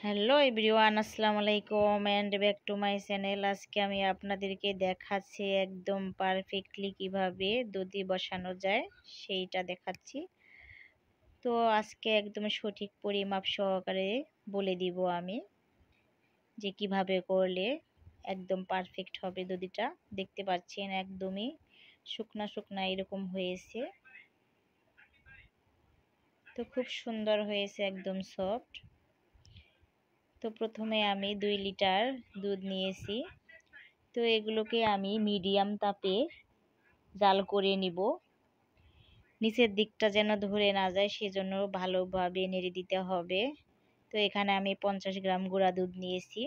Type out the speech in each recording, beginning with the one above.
Hello everyone, আসসালামু আলাইকুম and back to my channel. আজকে আমি আপনাদেরকে দেখাচ্ছি একদম পারফেক্টলি কিভাবে দুধি বসানো যায় সেইটা দেখাচ্ছি। তো আজকে একদম সঠিক পরিমাপ সহকারে বলে দিব আমি যে কিভাবে করলে একদম পারফেক্ট হবে দুধিটা। দেখতে পাচ্ছেন একদমই শুকনা শুকনা এরকম হয়েছে, তো খুব সুন্দর হয়েছে, একদম সফট। তো প্রথমে আমি 2 লিটার দুধ নিয়েছি। তো এগুলোকে আমি মিডিয়াম তাপে জাল করে নিব, নিচের দিকটা যেন ধরে না যায় সেজন্য ভালোভাবে নেড়ে দিতে হবে। তো এখানে আমি 50 গ্রাম গুঁড়া দুধ নিয়েছি।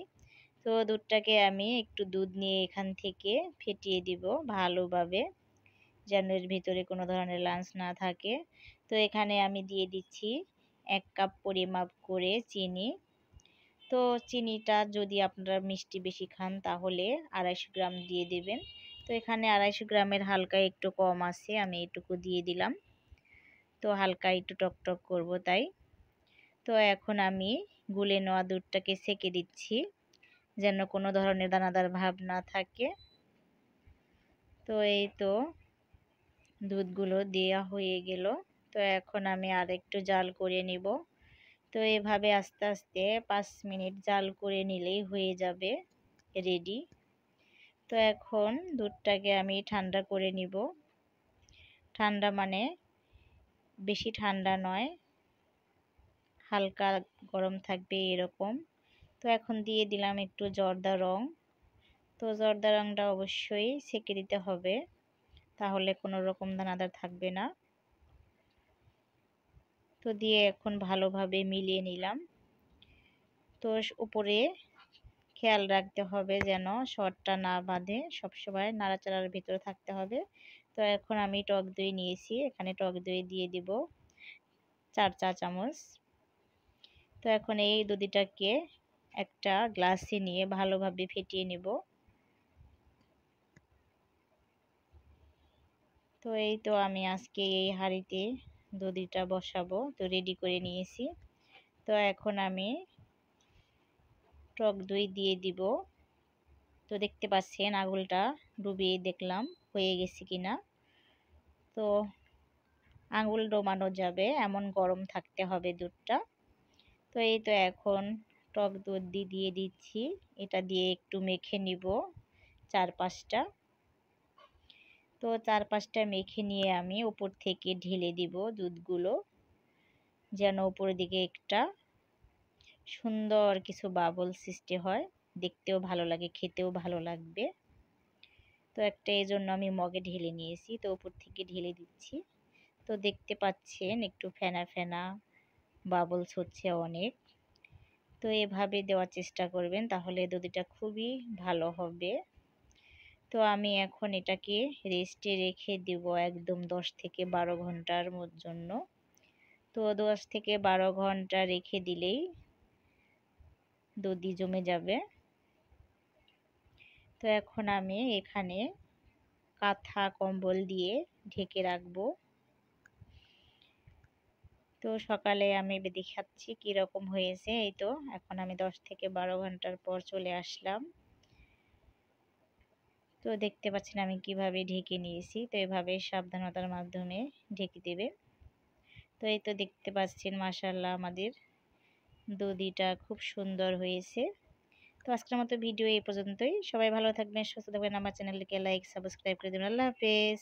তো দুধটাকে আমি একটু দুধ নিয়ে এখান থেকে ফেটিয়ে দিব ভালোভাবে, যেন এর ভিতরে কোনো ধরনের লাঞ্চ না থাকে। তো এখানে আমি দিয়ে দিচ্ছি 1 কাপ পরিমাপ করে চিনি। তো চিনিটা যদি আপনারা মিষ্টি বেশি খান তাহলে 250 গ্রাম দিয়ে দেবেন। তো এখানে 250 গ্রামের হালকা একটু কম আছে, আমি এটুকু দিয়ে দিলাম। তো হালকা একটু টকটক করব তাই। তো এখন আমি গুলে নেওয়া দুধটাকে ছেঁকে দিচ্ছি, যেন কোনো ধরনের দানাদার ভাব না থাকে। তো এই তো দুধগুলো দেওয়া হয়ে গেল। তো এখন আমি আরেকটু জাল করে নিব। তো এভাবে আস্তে আস্তে 5 মিনিট জাল করে নিলেই হয়ে যাবে রেডি। তো এখন দুধটাকে আমি ঠান্ডা করে নিব। ঠান্ডা মানে বেশি ঠান্ডা নয়, হালকা গরম থাকবে এরকম। তো এখন দিয়ে দিলাম একটু জর্দা রং। তো জর্দা রংটা অবশ্যই ছেঁকে দিতে হবে, তাহলে কোনো রকম দানাদার থাকবে না। তো দিয়ে এখন ভালোভাবে মিলিয়ে নিলাম। তো উপরে খেয়াল রাখতে হবে যেন শর্টটা না বাঁধে, সবসময় নাড়াচাড়ার ভিতরে থাকতে হবে। তো এখন আমি টক দই নিয়েছি, এখানে টক দই দিয়ে দিব 4 চা চামচ। তো এখন এই দুধটাকে একটা গ্লাসে নিয়ে ভালোভাবে ফেটিয়ে নেব। তো এই তো আমি আজকে এই হাঁড়িতে দুধটা বসাবো, তো রেডি করে নিয়েছি। তো এখন আমি টক দই দিয়ে দিব। তো দেখতে পাচ্ছেন আঙুলটা ডুবিয়ে দেখলাম হয়ে গেছে কিনা। তো আঙুল ডোবানো যাবে এমন গরম থাকতে হবে দুধটা। তো এই তো এখন টক দুধ দিয়ে দিচ্ছি, এটা দিয়ে একটু মেখে নিব 4-5টা। তো 4-5টা মেখে নিয়ে আমি উপর থেকে ঢেলে দিব দুধগুলো, যেন উপরের দিকে একটা সুন্দর কিছু বাবল সৃষ্টি হয়, দেখতেও ভালো লাগে, খেতেও ভালো লাগবে। তো একটা এই জন্য আমি মগে ঢেলে নিয়েছি, তো উপর থেকে ঢেলে দিচ্ছি। তো দেখতে পাচ্ছেন একটু ফেনা ফেনা বাবলস হচ্ছে অনেক। তো এভাবে দেওয়ার চেষ্টা করবেন, তাহলে দুধটা খুবই ভালো হবে। তো আমি এখন এটাকে রেস্টে রেখে দিব একদম 10 থেকে 12 ঘন্টার জন্য। তো 10 থেকে 12 ঘন্টা রেখে দিলেই দধি জমে যাবে। তো এখন আমি এখানে কাঁথা কম্বল দিয়ে ঢেকে রাখবো। তো সকালে আমি দেখাচ্ছি কীরকম হয়েছে। এই তো এখন আমি 10 থেকে 12 ঘন্টার পর চলে আসলাম। তো দেখতে পাচ্ছেন আমি কিভাবে ঢেকে নিয়েছি। তো এভাবে সাবধানতার মাধ্যমে ঢেকে দেবে। তো এই তো দেখতে পাচ্ছেন মাশাআল্লাহ আমাদের দধিটা খুব সুন্দর হয়েছে। তো আজকের মতো ভিডিও এই পর্যন্তই। সবাই ভালো থাকবেন, সুস্থ থাকবেন। আমার চ্যানেলটিকে লাইক সাবস্ক্রাইব করে দেবেন। আল্লাহ হাফেজ।